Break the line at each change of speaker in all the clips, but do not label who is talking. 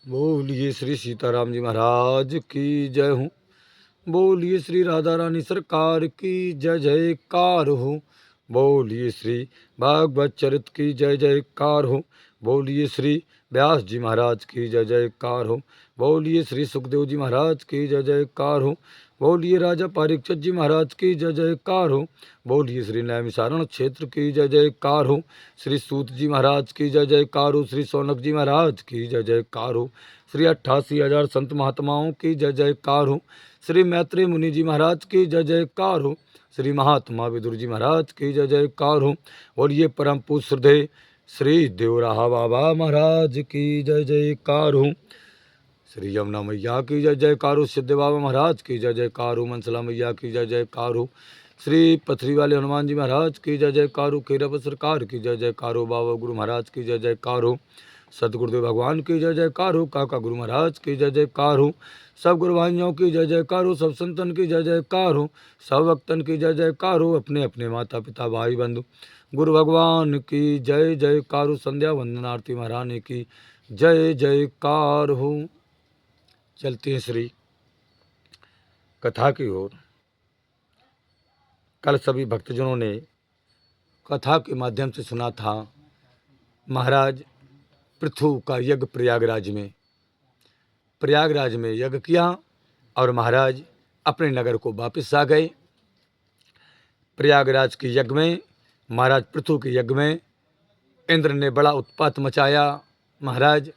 बोलिए श्री सीताराम जी महाराज की जय हूँ। बोलिए श्री राधा रानी सरकार की जय जयकार हो। बोलिए श्री भागवत चरित की जय जयकार हो। बोलिए श्री व्यास जी महाराज की जय जयकार हो। बोलिए श्री सुखदेव जी महाराज की जय जयकार हो। बोलिए राजा परीक्षित जी महाराज की जय जयकार हो। बोलिए श्री नैमिषारण क्षेत्र की जय जयकार हो। श्री सूत जी महाराज की जय जयकार हो। श्री सौनक जी महाराज की जय जयकार हो। श्री 88,000 संत महात्माओं की जय जयकार हो। श्री मैत्री मुनि जी महाराज की जय जयकार हो। श्री महात्मा विदुर जी महाराज की जय जयकार हो। और ये परम पूज्य श्रद्धेय श्री देवराहा बाबा महाराज की जय जयकार हो। श्री यमुना मैया की जय जयकार हो। सिद्ध बाबा महाराज की जय जयकार हो। मनसला मैया की जय जयकार हो। श्री पथरी वाले हनुमान जी महाराज की जय जयकार हो। खेरप सरकार की जय जयकार हो। बाबा गुरु महाराज की जय जयकार हो। सतगुरुदेव भगवान की जय जयकार हो। काका गुरु महाराज की जय जयकार हो। सब गुरु भाइयों की जय जयकार हो। सब संतन की जय जयकार हो। सब भक्तन की जय जयकार हो। अपने अपने माता पिता भाई बंधु गुरु भगवान की जय जयकार हो। संध्या वंदना आरती महारानी की जय जयकार हो। चलते हैं श्री कथा की ओर। कल सभी भक्तजनों ने कथा के माध्यम से सुना था महाराज पृथु का यज्ञ प्रयागराज में यज्ञ किया और महाराज अपने नगर को वापस आ गए। प्रयागराज के यज्ञ में महाराज पृथु के यज्ञ में इंद्र ने बड़ा उत्पात मचाया। महाराज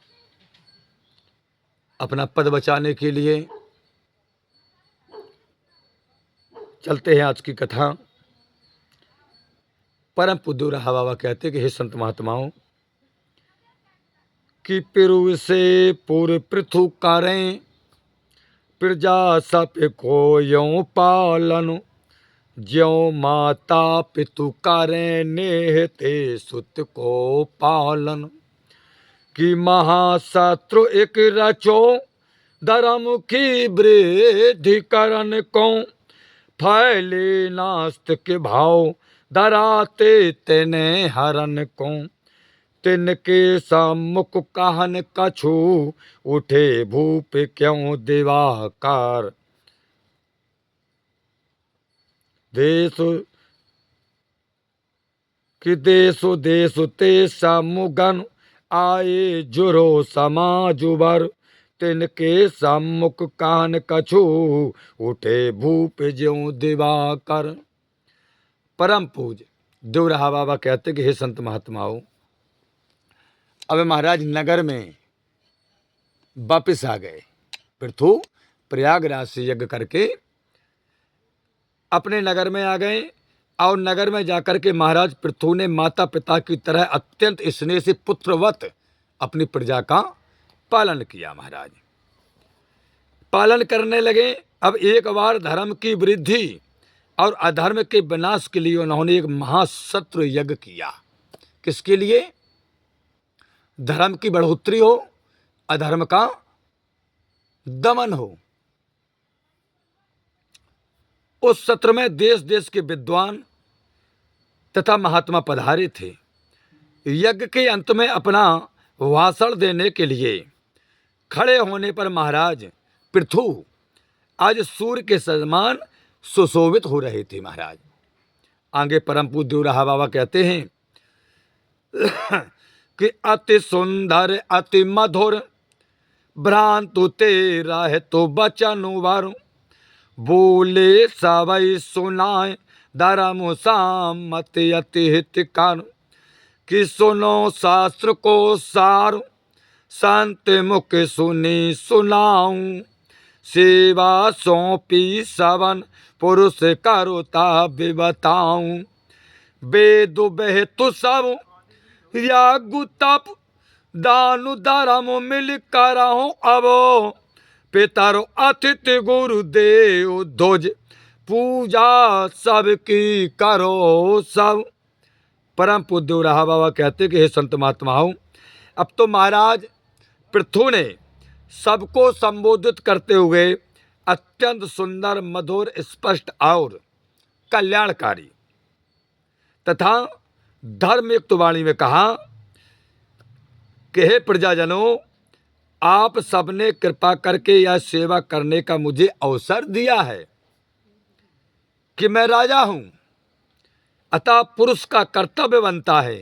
अपना पद बचाने के लिए। चलते हैं आज की कथा। परम पूज्य रहा बाबा कहते कि हे संत महात्माओं कि पिरु से पूर्व पृथु करें प्रजा सप को यों पालन ज्यों माता पितु करें नेहते सुत को पालन कि महाशत्रु एक रचो धर्म की वृद्धि करन को फैले नास्तिक भाव धराते तेने हरन को तिनके सम्मुख कहन कछु उठे भूप क्यों दिवाकर देश कि देशो देश ते समुगन आए जुरो समाज भर तिनके सम्मुख कहन कछु उठे भूप ज्यों दिवाकर। परम पूज्य देवराहा बाबा कहते कि हे संत महात्माओं अब महाराज नगर में वापिस आ गए। पृथु प्रयागराज से यज्ञ करके अपने नगर में आ गए और नगर में जाकर के महाराज पृथु ने माता पिता की तरह अत्यंत स्नेह से पुत्रवत अपनी प्रजा का पालन किया। महाराज पालन करने लगे। अब एक बार धर्म की वृद्धि और अधर्म के विनाश के लिए उन्होंने एक महाशत्रु यज्ञ किया। किसके लिए? धर्म की बढ़ोतरी हो, अधर्म का दमन हो। उस सत्र में देश देश के विद्वान तथा महात्मा पधारे थे। यज्ञ के अंत में अपना भाषण देने के लिए खड़े होने पर महाराज पृथु आज सूर्य के समान सुशोभित हो रहे थे। महाराज आगे परम पूज्य देवराहा बाबा कहते हैं कि अति सुंदर अति मधुर भ्रांतु तेरा है तो बचन वार बोले सवै सुनाए धर्म सामत अति हितकार कि सुनो शास्त्र को सार संत मुख सुनी सुनाऊं सेवा सौंपी सवन पुरुष करुता बताऊं वेद बेहतु सब यागु तप दानु धर्म मिल करहूं अबो पितर अतिथि गुरुदेव ध्वज पूजा सबकी करो सब। परम पूज्य देवराहा बाबा कहते कि हे संत महात्माओं अब तो महाराज पृथु ने सबको संबोधित करते हुए अत्यंत सुंदर मधुर स्पष्ट और कल्याणकारी तथा धर्मयुक्त वाणी में कहा कि हे प्रजाजनों आप सबने कृपा करके यह सेवा करने का मुझे अवसर दिया है कि मैं राजा हूं, अतः पुरुष का कर्तव्य बनता है।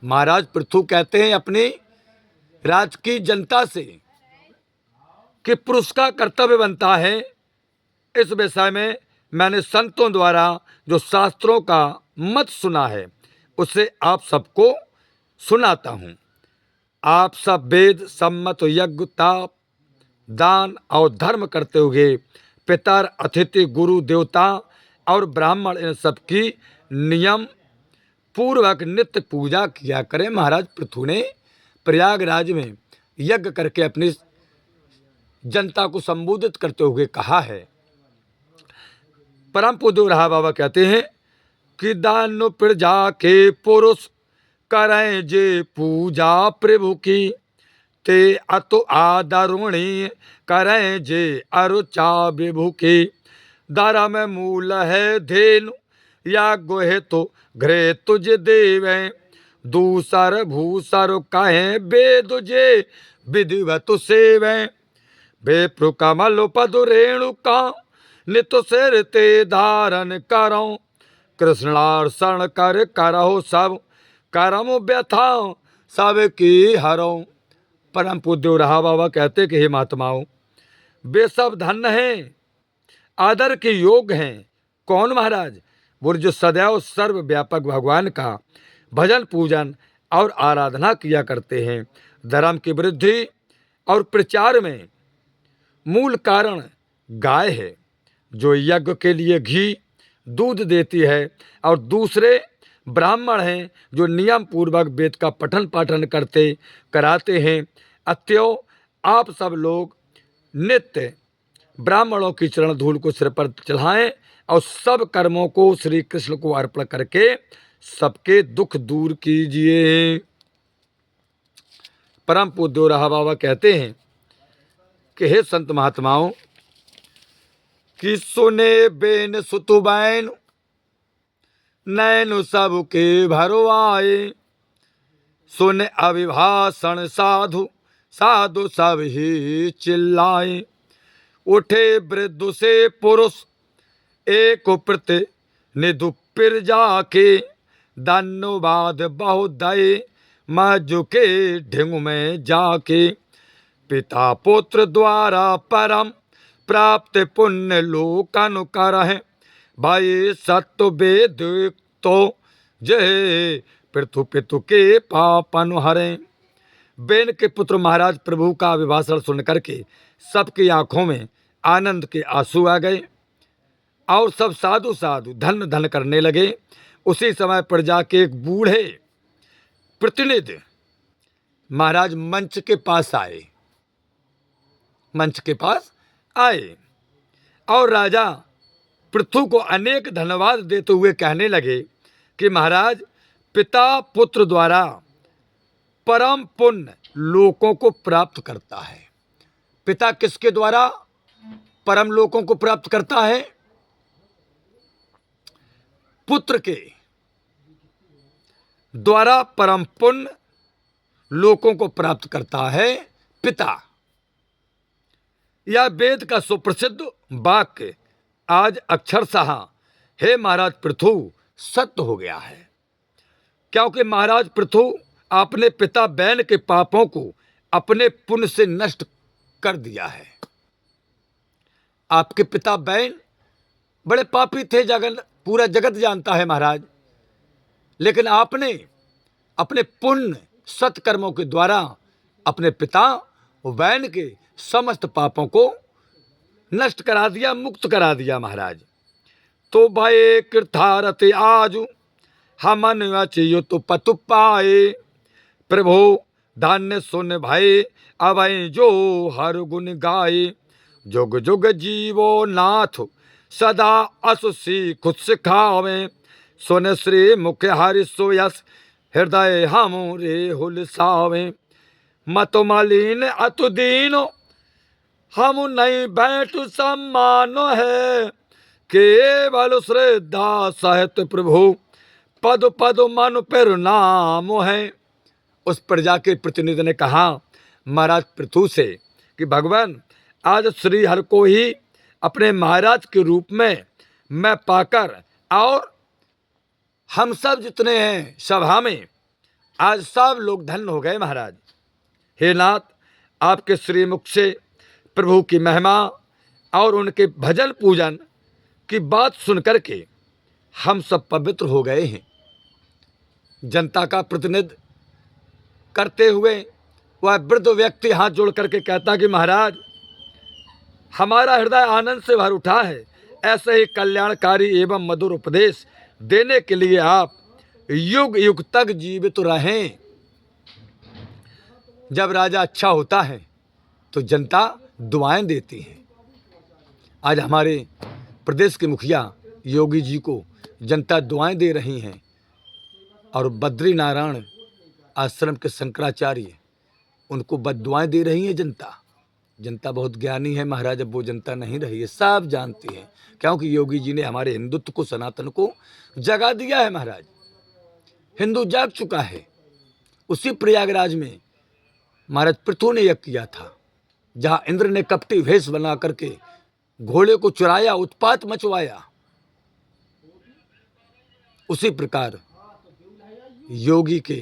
महाराज पृथु कहते हैं अपनी राज की जनता से कि पुरुष का कर्तव्य बनता है। इस विषय में मैंने संतों द्वारा जो शास्त्रों का मत सुना है उसे आप सबको सुनाता हूं। आप सब वेद सम्मत यज्ञ ताप दान और धर्म करते हुए पितर अतिथि गुरु देवता और ब्राह्मण इन सब की नियम पूर्वक नित्य पूजा किया करें। महाराज पृथु ने प्रयागराज में यज्ञ करके अपनी जनता को संबोधित करते हुए कहा है। परम पूज्य रहा बाबा कहते हैं कि दान प्रजा के पुरुष करें जे पूजा प्रभु की, ते अतु आदरुणी करें जे अरुचा विभु की। धर्म मूल है धेनु या गोहे तो घृ तुझ देवे, दूसर भूसर कहें वेद जे विधिवत सेवे। बेप्रु कमल पद रेणु का नित सिर ते धारण करो, कृष्णार्षण कर करहो सब करम व्यथा सब की हरो। परम पूज्य रहा बाबा कहते कि हे महात्माओं, वे सब धन्य हैं, आदर के योग हैं। कौन महाराज? वो जो सदैव सर्वव्यापक भगवान का भजन पूजन और आराधना किया करते हैं। धर्म की वृद्धि और प्रचार में मूल कारण गाय है, जो यज्ञ के लिए घी दूध देती है, और दूसरे ब्राह्मण हैं जो नियम पूर्वक वेद का पठन पाठन करते कराते हैं। अतएव आप सब लोग नित्य ब्राह्मणों की चरण धूल को सिर पर चढ़ाएं और सब कर्मों को श्री कृष्ण को अर्पण करके सबके दुख दूर कीजिए। परम पूज्य रहा बाबा कहते हैं कि हे संत महात्माओं, कि सुने बेन सुतुबैन नैन सबके भरवाए, सुन अभिभाषण साधु साधु सब ही चिल्लाए। उठे वृद्ध से पुरुष एक प्रति निधु पिर जाके, धन्यवाद बहु दये मजु के ढिंग में जाके। पिता पुत्र द्वारा परम प्राप्त पुण्य लोकन करह, भाई सत्य वेद तो जय पृथु पितु के पापन हरे। बेन के पुत्र महाराज प्रभु का अभिभाषण सुन करके सबकी आंखों में आनंद के आंसू आ गए और सब साधु साधु धन धन करने लगे। उसी समय प्रजा के एक बूढ़े प्रतिनिधि महाराज मंच के पास आए, मंच के पास आए और राजा पृथु को अनेक धन्यवाद देते हुए कहने लगे कि महाराज, पिता पुत्र द्वारा परम पुण्य लोकों को प्राप्त करता है। पिता किसके द्वारा परम लोकों को प्राप्त करता है? पुत्र के द्वारा परम पुण्य लोकों को प्राप्त करता है पिता। यह वेद का सुप्रसिद्ध वाक्य आज अक्षरशः हे महाराज पृथु सत्य हो गया है, क्योंकि महाराज पृथु अपने पिता बैन के पापों को अपने पुण्य से नष्ट कर दिया है। आपके पिता बैन बड़े पापी थे, पूरा जगत जानता है महाराज, लेकिन आपने अपने पुण्य सत्कर्मों के द्वारा अपने पिता बैन के समस्त पापों को नष्ट करा दिया, मुक्त करा दिया महाराज। तो भाई कृतारथ आजू हमन अचयुत पतु पाए, प्रभु धान्य सुन भाई अभय जो हर गुण गाए। जुग जुग जीवो नाथ सदा असुसी खुद सिखावे, सुन श्री मुख हरि सोयस हृदय हम रे हुलसावे। मत मलिन अतु दीनो हम नहीं बैठ सम्मान है, केवल श्रद्धा सहित प्रभु पद पद मन पर नाम है। उस प्रजा के प्रतिनिधि ने कहा, महाराज पृथु से कि भगवान आज श्री हर को ही अपने महाराज के रूप में मैं पाकर, और हम सब जितने हैं सभा में आज सब लोग धन्य हो गए महाराज। हे नाथ, आपके श्रीमुख से प्रभु की महिमा और उनके भजन पूजन की बात सुनकर के हम सब पवित्र हो गए हैं। जनता का प्रतिनिधित्व करते हुए वह वृद्ध व्यक्ति हाथ जोड़ करके कहता कि महाराज, हमारा हृदय आनंद से भर उठा है। ऐसे ही कल्याणकारी एवं मधुर उपदेश देने के लिए आप युग युग तक जीवित रहें। जब राजा अच्छा होता है तो जनता दुआएं देती है। आज हमारे प्रदेश के मुखिया योगी जी को जनता दुआएं दे रही हैं, और बद्री नारायण आश्रम के शंकराचार्य उनको बद्दुआएं दे रही है जनता। जनता बहुत ज्ञानी है महाराज, अब वो जनता नहीं रही है, सब जानती है, क्योंकि योगी जी ने हमारे हिंदुत्व को, सनातन को जगा दिया है महाराज। हिंदू जाग चुका है। उसी प्रयागराज में महाराज पृथु ने यज्ञ किया था, जहाँ इंद्र ने कपटी भेष बना करके घोड़े को चुराया, उत्पात मचवाया। उसी प्रकार योगी के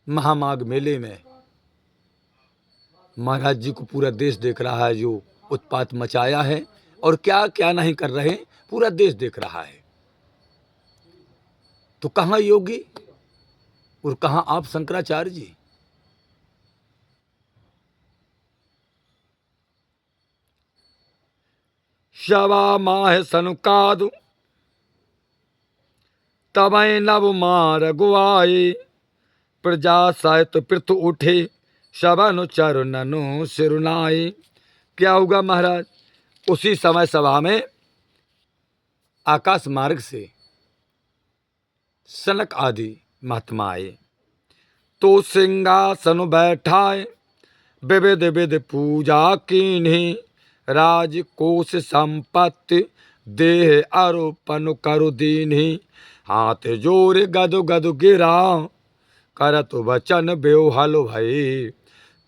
महामाघ मेले में महाराज जी को पूरा देश देख रहा है, जो उत्पात मचाया है और क्या क्या नहीं कर रहे, पूरा देश देख रहा है। तो कहाँ योगी और कहाँ आप शंकराचार्य जी? शवा माह सनुकादु तबई नव मार गुआए, प्रजा साहित पृथु उठे शबनु चरणनु सिरुनाए। क्या होगा महाराज? उसी समय सभा में आकाश मार्ग से सनक आदि महात्मा आए, तो सिंहासन बैठाए विविध विध पूजा कीन्ही, राजकोष संपत्ति देह आरोपन करु दीन्ही, हाथ जोर गदु गदु गिरा करत वचन बेवहल भई,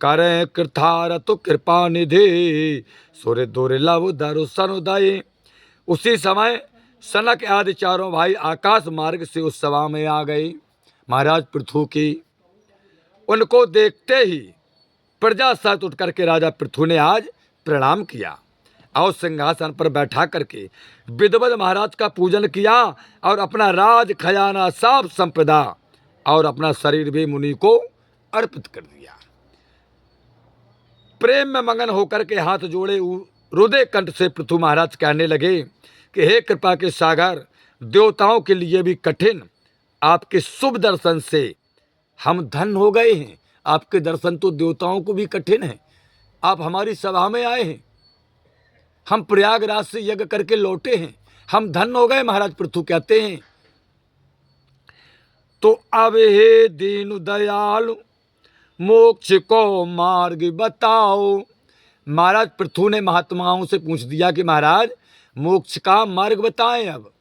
करें कृथारत कृपा निधि सुर दुर्लभ दर्शन उदय। उसी समय सनक आदि चारों भाई आकाश मार्ग से उस सभा में आ गए महाराज पृथु की। उनको देखते ही प्रजा सहित उठ करके राजा पृथु ने आज प्रणाम किया और सिंहासन पर बैठा करके विधिवत महाराज का पूजन किया, और अपना राज खजाना सब संपदा और अपना शरीर भी मुनि को अर्पित कर दिया। प्रेम में मगन होकर के हाथ जोड़े रुदय कंठ से पृथु महाराज कहने लगे कि हे कृपा के सागर, देवताओं के लिए भी कठिन आपके शुभ दर्शन से हम धन्य हो गए हैं। आपके दर्शन तो देवताओं को भी कठिन है। आप हमारी सभा में आए हैं, हम प्रयागराज से यज्ञ करके लौटे हैं, हम धन्य हो गए महाराज पृथु कहते हैं। तो अब हे दीन दयालु मोक्ष को मार्ग बताओ। महाराज पृथु ने महात्माओं से पूछ दिया कि महाराज मोक्ष का मार्ग बताएं। अब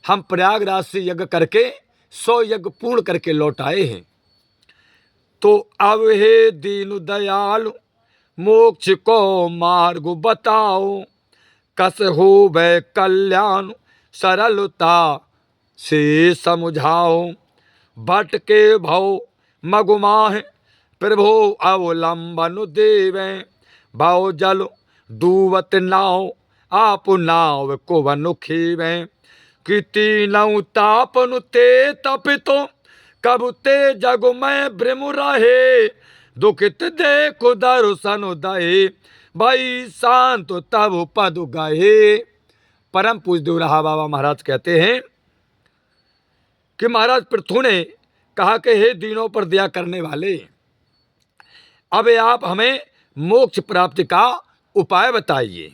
हम प्रयागराज से यज्ञ करके 100 यज्ञ पूर्ण करके लौट आए हैं। तो अब हे दीन दयालु मोक्ष को मार्ग बताओ, कस हो वै कल्याण सरलता से समझाओ, भटके भव मगुमाह प्रभो अवलंबन देवे, भाव जल डूबत नाव आप नाव को वनु खीवे, कि तीनऊ तापनु ते तपितो कब ते जग में ब्रह्म रहे, दुखित देखो दर्शन दहे भाई शांत तब पद गाहे। परम पूज्य देवराहा बाबा महाराज कहते हैं कि महाराज पृथु ने कहा कि हे दीनों पर दया करने वाले, अब आप हमें मोक्ष प्राप्ति का उपाय बताइए,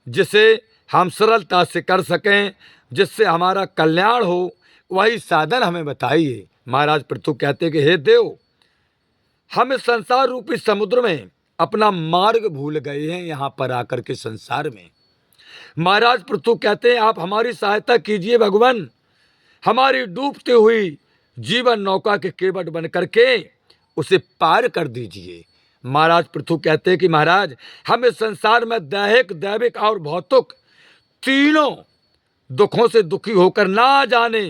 जिसे हम सरलता से कर सकें, जिससे हमारा कल्याण हो, वही साधन हमें बताइए। महाराज पृथु कहते कि हे देव, हम इस संसार रूपी समुद्र में अपना मार्ग भूल गए हैं। यहाँ पर आकर के संसार में महाराज पृथु कहते हैं आप हमारी सहायता कीजिए भगवान, हमारी डूबती हुई जीवन नौका के केवट बन करके उसे पार कर दीजिए। महाराज पृथु कहते हैं कि महाराज हम इस संसार में दैहिक दैविक और भौतिक तीनों दुखों से दुखी होकर ना जाने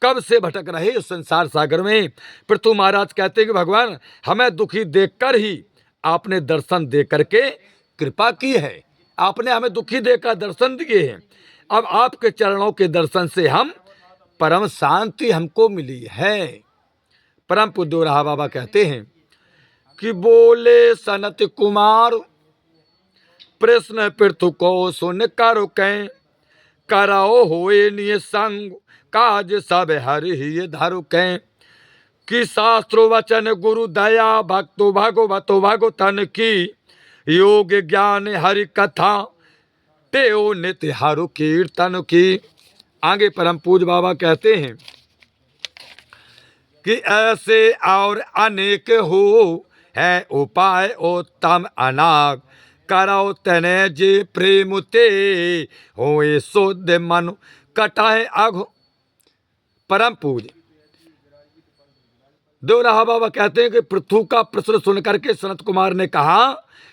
कब से भटक रहे इस संसार सागर में। पृथु महाराज कहते हैं कि भगवान हमें दुखी देखकर ही आपने दर्शन दे करके कृपा की है, आपने हमें दुखी देकर दर्शन दिए हैं। अब आपके चरणों के दर्शन से हम परम शांति हमको मिली है। परम पूज्य रहा बाबा कहते हैं कि बोले सनत कुमार प्रश्न पृथु को सुन कर कहें कराओ होए निय संग काज सब हरि ही धरु कहें कि शास्त्रो वचन गुरु दया भक्तो भगवतो भगवतन की योग ज्ञान हरि कथा तेओ नित्य हरु कीर्तन की। आगे परम पूज बाबा कहते हैं कि ऐसे और अनेक हो है उपाय उत्तम अनाग करो तने जे प्रेम ते होए शुद्ध मन कटाए अघ। परम पूज देवराहा बाबा कहते हैं कि पृथु का प्रश्न सुन करके सनत कुमार ने कहा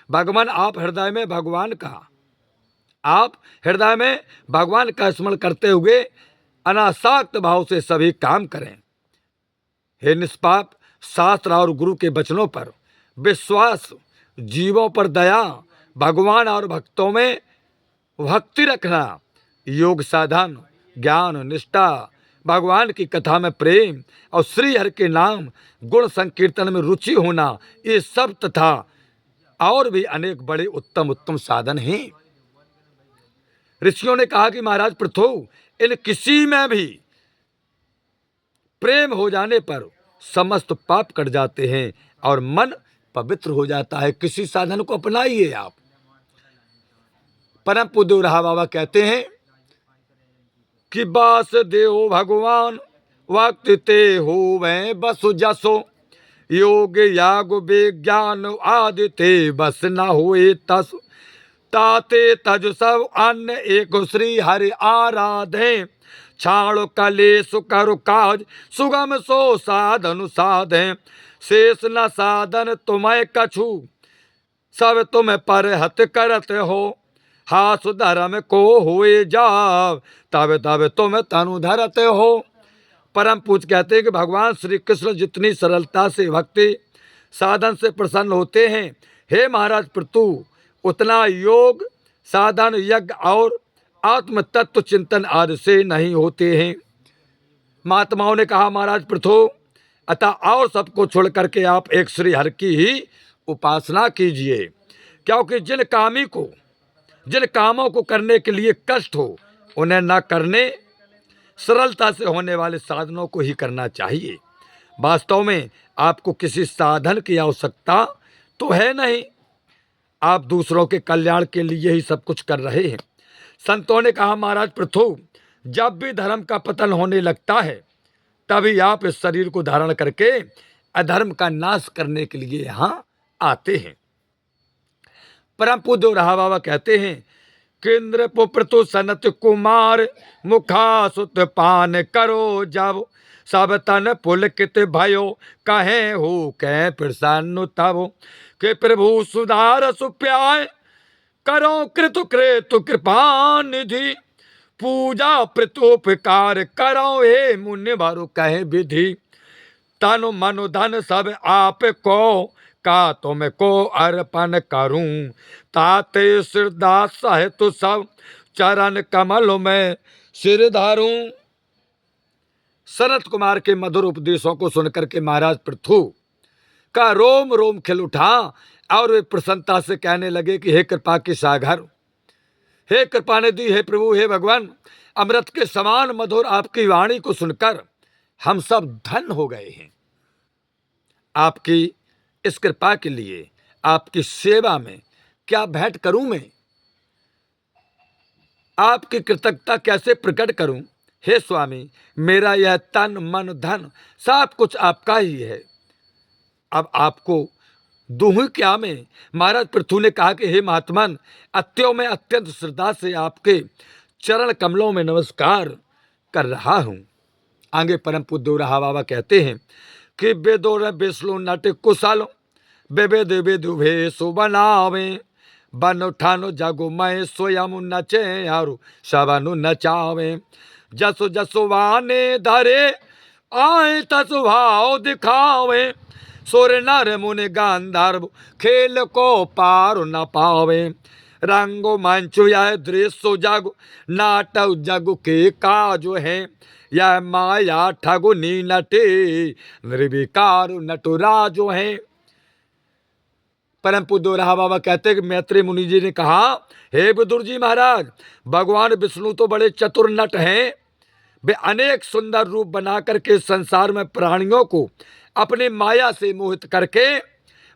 भगवान आप हृदय में भगवान का आप हृदय में भगवान का स्मरण करते हुए अनासक्त भाव से सभी काम करें। हे निष्पाप शास्त्र और गुरु के वचनों पर विश्वास, जीवों पर दया, भगवान और भक्तों में भक्ति रखना, योग साधन, ज्ञान निष्ठा, भगवान की कथा में प्रेम और श्री हरि के नाम गुण संकीर्तन में रुचि होना, ये सब तथा और भी अनेक बड़े उत्तम उत्तम साधन हैं। ऋषियों ने कहा कि महाराज पृथु इन किसी में भी प्रेम हो जाने पर समस्त पाप कट जाते हैं और मन पवित्र हो जाता है। किसी साधन को अपनाइए आप। परम पूज्य रहा बाबा कहते हैं कि बास देव भगवान वक्त ते हो वै बसु जसो योग याग विज्ञान आदि ते बस न होए तस ताते तज सब अन्य एक श्री हरि आराधे छाड़ कलेश करु काज सुगम सो साधन साधे शेष न साधन तुम्हें कछु सब तुम पर हत करत हो हास धर्म को हुए जाव तब तब तुम तनु धरत हो। परम पूज कहते हैं कि भगवान श्री कृष्ण जितनी सरलता से भक्ति साधन से प्रसन्न होते हैं, हे महाराज पृथु उतना योग साधन यज्ञ और आत्म तत्व चिंतन आदि से नहीं होते हैं। महात्माओं ने कहा महाराज पृथु अतः और सबको छोड़ करके आप एक श्री हरि की ही उपासना कीजिए, क्योंकि जिन कामों को करने के लिए कष्ट हो उन्हें न करने सरलता से होने वाले साधनों को ही करना चाहिए। वास्तव में आपको किसी साधन की आवश्यकता तो है नहीं, आप दूसरों के कल्याण के लिए ही सब कुछ कर रहे हैं। संतों ने कहा महाराज पृथु जब भी धर्म का पतन होने लगता है तभी आप इस शरीर को धारण करके अधर्म का नाश करने के लिए यहाँ आते हैं। परम पूज्य रहा बाबा कहते हैं केंद्र पृथु सनत कुमार मुखा सुत पान करो जब सब तन पुलकित भयो कहे हो कह प्रसन्न तब के प्रभु सुधार सुप्याय करो कृतु कृतु कृपा निधि पूजा प्रतोपकार करो हे मुनि भरु कहे विधि तनु मनु धन सब आप को का तुम को अर्पण करूं ताते सिरदास सहित सब चरण कमल में सिर धारूं। सनत कुमार के मधुर उपदेशों को सुनकर के महाराज पृथु का रोम रोम खिल उठा और वे प्रसन्नता से कहने लगे कि हे कृपा के सागर, हे कृपा निधि, हे प्रभु, हे भगवान, अमृत के समान मधुर आपकी वाणी को सुनकर हम सब धन्य हो गए हैं। आपकी इस कृपा के लिए आपकी सेवा में क्या भेंट करूं मैं, आपकी कृतज्ञता कैसे प्रकट करूं। हे स्वामी, मेरा यह तन मन धन सब कुछ आपका ही है, अब आपको दूँ क्या में। महाराज पृथु ने कहा कि हे महात्मन, अत्यों में अत्यंत श्रद्धा से आपके चरण कमलों में नमस्कार कर रहा हूं। आगे परम पूज्य रहा बाबा कहते हैं कि बेदोर बेसलो नट कुशल विविध विधु भेषु बनावे, बन ठानो जगु मैं स्वयं नचे आरु सबनु नचावे। जसु जसु वाने धरे आए तसु भाव दिखावे, सुर नर मुनि गांधर्व खेल को पार न पावे। रंगो मंचु यह दृश्य जग नाटक जग के काज है, यह माया ठगुनी नटे निर्विकार नटुराजो है। परम पूज्य रहा बाबा कहते हैं कि मैत्री मुनि जी ने कहा, हे विदुर जी महाराज, भगवान विष्णु तो बड़े चतुर नट हैं, वे अनेक सुंदर रूप बना करके संसार में प्राणियों को अपनी माया से मोहित करके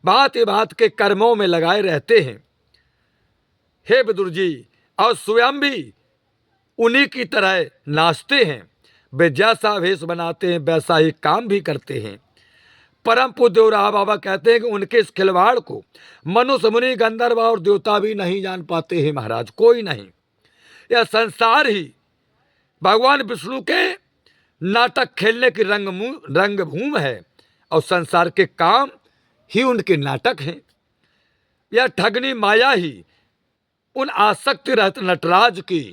भांति भांति के कर्मों में लगाए रहते हैं। हे विदुर जी, और स्वयं भी उन्हीं की तरह नाचते हैं, वे जैसा वेश बनाते हैं वैसा ही काम भी करते हैं। परम पूज्य रहा बाबा कहते हैं कि उनके इस खिलवाड़ को मनुष्य मुनि गंधर्व और देवता भी नहीं जान पाते हैं महाराज, कोई नहीं। यह संसार ही भगवान विष्णु के नाटक खेलने की रंगभूमि है और संसार के काम ही उनके नाटक हैं। यह ठगनी माया ही उन आसक्ति रहित नटराज की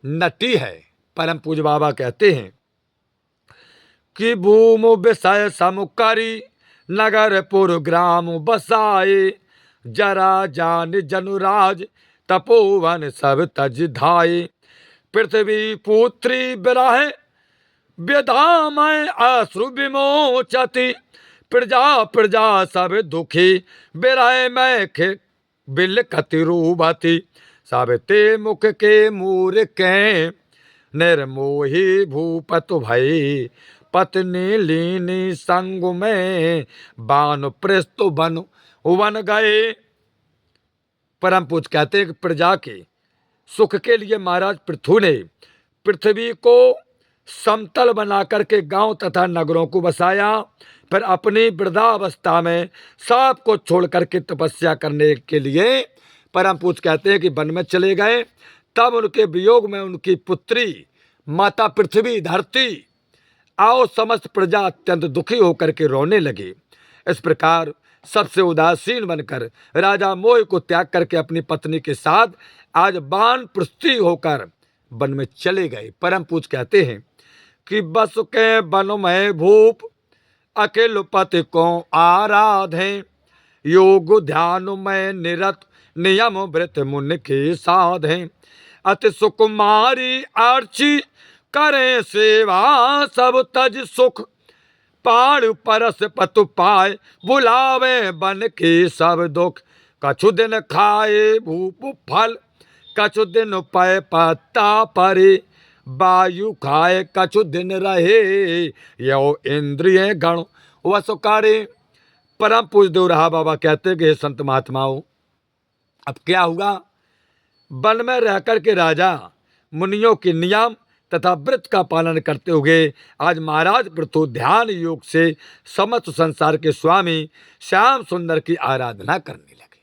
नटी है। परम पूज्य बाबा कहते हैं कि भूम विषय समुकारी नगर पुर ग्राम बसाए, जरा जान जनुराज तपोवन सब तज धाये। पृथ्वी पुत्री बिराह व्यधामय अश्रु विमोचति, प्रजा प्रजा सब दुखी बिराह में बिल कतिरूभति। सब ते मुख के मूर के निर्मोही भूपत भई, पत्नी लीनी संग में बान प्रस्तु बन वन गए। परम पूज्य कहते हैं कि प्रजा के सुख के लिए महाराज पृथु ने पृथ्वी को समतल बना करके गांव तथा नगरों को बसाया, फिर अपनी वृद्धावस्था में सब को छोड़ करके तपस्या करने के लिए परम पूज्य कहते हैं कि वन में चले गए। तब उनके वियोग में उनकी पुत्री माता पृथ्वी धरती और समस्त प्रजा अत्यंत दुखी होकर के रोने लगे। इस प्रकार सबसे उदासीन बनकर राजा मोह को त्याग करके अपनी पत्नी के साथ आज वानप्रस्थी होकर वन में चले गए। परम पूज्य कहते हैं कि बस के वन में भूप अकेल पति को आराधे, योग ध्यान में निरत नियम व्रत मुनि के साधे। अति सुकुमारी अर्ची करे सेवा सब तज सुख, पाड़ परस पतु पाए बुलावे बन के सब दुख। कछु दिन खाए भूप फल, कछु दिन पय पत्ता परे, वायु खाए कछु दिन रहे यो इंद्रिय गण वस करे। परम पूज्य देव रहा बाबा कहते हैं कि हे संत महात्माओं, अब क्या हुआ, वन में रहकर के राजा मुनियों के नियम तथा व्रत का पालन करते हुए आज महाराज पृथु ध्यान योग से समस्त संसार के स्वामी श्याम सुंदर की आराधना करने लगे।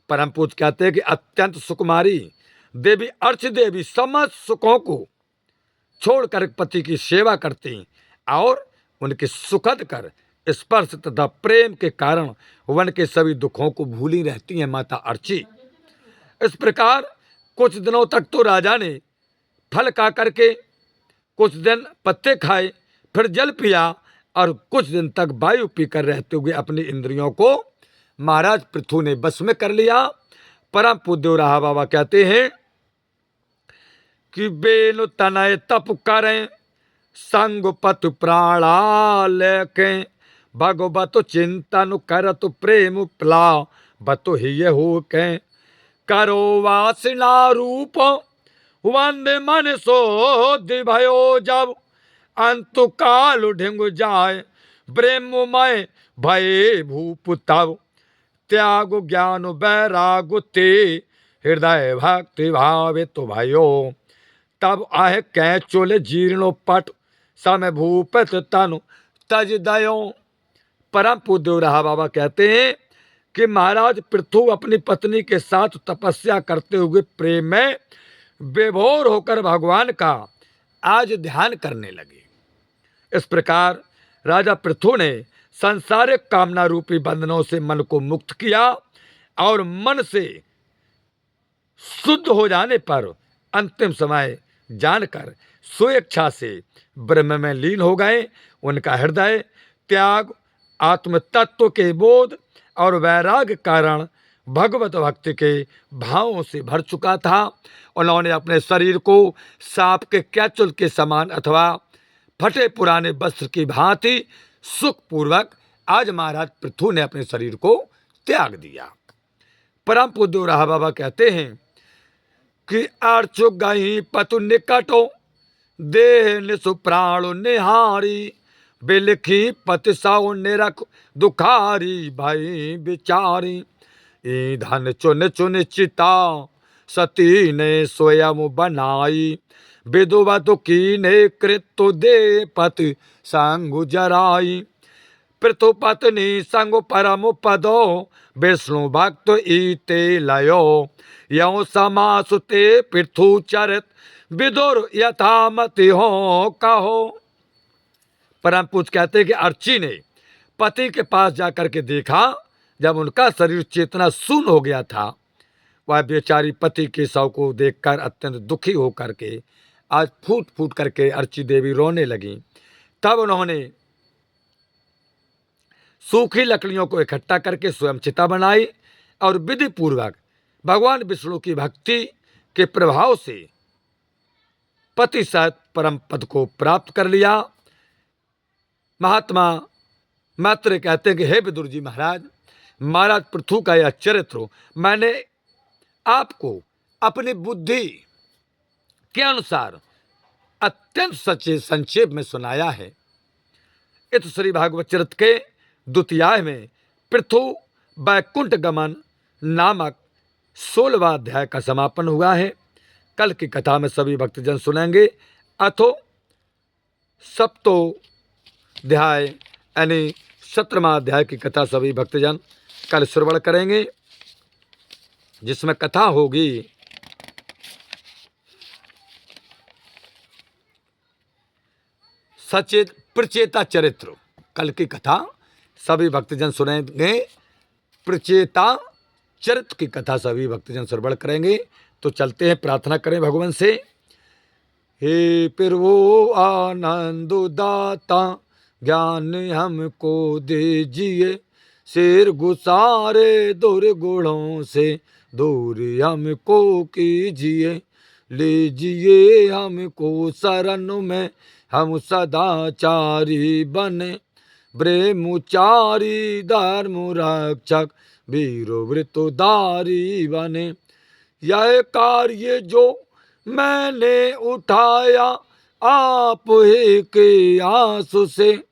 परम पूज्य कहते हैं कि अत्यंत सुकुमारी देवी अर्च देवी समस्त सुखों को छोड़कर पति की सेवा करती और उनके सुखद कर स्पर्श तथा प्रेम के कारण वन के सभी दुखों को भूली रहती हैं माता अर्ची। इस प्रकार कुछ दिनों तक तो राजा ने फल खा करके, कुछ दिन पत्ते खाए, फिर जल पिया और कुछ दिन तक वायु पीकर रहते हुए अपनी इंद्रियों को महाराज पृथु ने बस में कर लिया। परम पूज्य रहा बाबा कहते हैं कि बेनु तनय तप करें संग पतु प्राणालेके, भगवत चिंतन करत प्रेम प्ला बतु ही हो के। करो वासना रूप वंदे मन सो दिभयो, जब अंतु काल ढिंग जाए ब्रह्ममय भय भूप तब। त्याग ज्ञान बैराग ते हृदय भक्ति भावे तो भयो, तब आह कै चोले जीर्णो पट समय भूपत तनु तज दयो। परम पूज्य रहा बाबा कहते हैं कि महाराज पृथु अपनी पत्नी के साथ तपस्या करते हुए प्रेम में विभोर होकर भगवान का आज ध्यान करने लगे। इस प्रकार राजा पृथु ने संसारिक कामना रूपी बंधनों से मन को मुक्त किया और मन से शुद्ध हो जाने पर अंतिम समय जानकर स्वेच्छा से ब्रह्म में लीन हो गए। उनका हृदय त्याग, आत्म तत्व के बोध और वैराग्य कारण भगवत भक्ति के भावों से भर चुका था। उन्होंने अपने शरीर को सांप के कैचुल के समान अथवा फटे पुराने वस्त्र की भांति सुखपूर्वक आज महाराज पृथु ने अपने शरीर को त्याग दिया। परम पूज्य राहा बाबा कहते हैं कि अर्चु गई पतु निकटो देह निसु प्राणो निहारी बिलखी पति साउ निरख दुखारी भाई बिचारी ई धन चुन चुन चिता सती ने स्वयं बनाई विधुवत की ने कृत दे पति संग जराई पृथु पत्नी संग परम पदो विष्णु भक्त ईते लयो यो समासुते पृथु चरित विदुर यथामति हो कहो। परम पूज्य कहते हैं कि अर्ची ने पति के पास जाकर के देखा, जब उनका शरीर चेतना शून्य हो गया था, वह बेचारी पति के शव को देखकर अत्यंत दुखी होकर के आज फूट फूट करके अर्ची देवी रोने लगी। तब उन्होंने सूखी लकड़ियों को इकट्ठा करके स्वयं चिता बनाई और विधि पूर्वक भगवान विष्णु की भक्ति के प्रभाव से पति सहित परम पद को प्राप्त कर लिया। महात्मा मैत्रेय कहते हैं कि हे विदुर जी महाराज, महाराज पृथु का यह चरित्र मैंने आपको अपनी बुद्धि के अनुसार अत्यंत सच्चे संक्षेप में सुनाया है। इस श्री भागवत चरित्र के द्वितीयाय में पृथु वैकुंठ गमन नामक 16वां अध्याय का समापन हुआ है। कल की कथा में सभी भक्तजन सुनेंगे। अथो सप्तोध्याय यानी 17वां अध्याय की कथा सभी भक्तजन कल श्रवण करेंगे, जिसमें कथा होगी सचेत प्रचेता चरित्र। कल की कथा सभी भक्तजन सुनेंगे, प्रचेता चरित्र की कथा सभी भक्तजन श्रवण करेंगे। तो चलते हैं, प्रार्थना करें भगवान से। हे प्रभु आनंद दाता ज्ञान हमको दीजिए, सिर गुसारे दुर्गुणों से दूर हमको कीजिए, लीजिए हमको शरण में हम सदाचारी बने, ब्रह्मचारी धर्म रक्षक वीरो वृतोदारी बने। यह कार्य जो मैंने उठाया आप ही के आंसू से,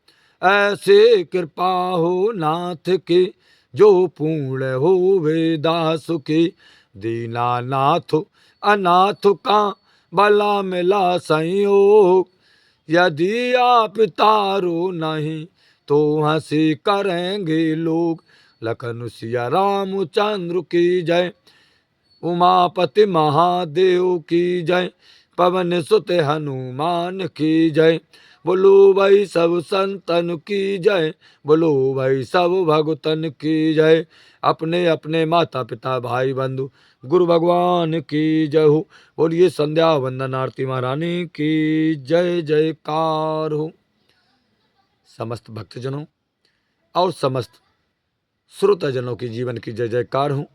ऐसे कृपा हो नाथ की जो पूर्ण हो वे दास की, दीनानाथ अनाथ का भला मिला संयोग, यदि आप तारो नहीं तो हंसी करेंगे लोग। लखन सिया रामचंद्र की जय, उमापति महादेव की जय, पवन सुत हनुमान की जय, बोलो भाई सब संतन की जय, बोलो भाई सब भगतन की जय। अपने अपने माता पिता भाई बंधु गुरु भगवान की जय हो। बोलिए संध्या वंदन आरती महारानी की जय जयकार हो। समस्त भक्तजनों और समस्त श्रोताजनों की जीवन की जय जयकार हो।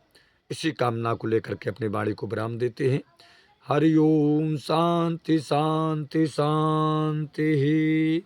इसी कामना को लेकर के अपनी वाणी को विराम देते हैं। हरि ओम। शांति शांति शांति।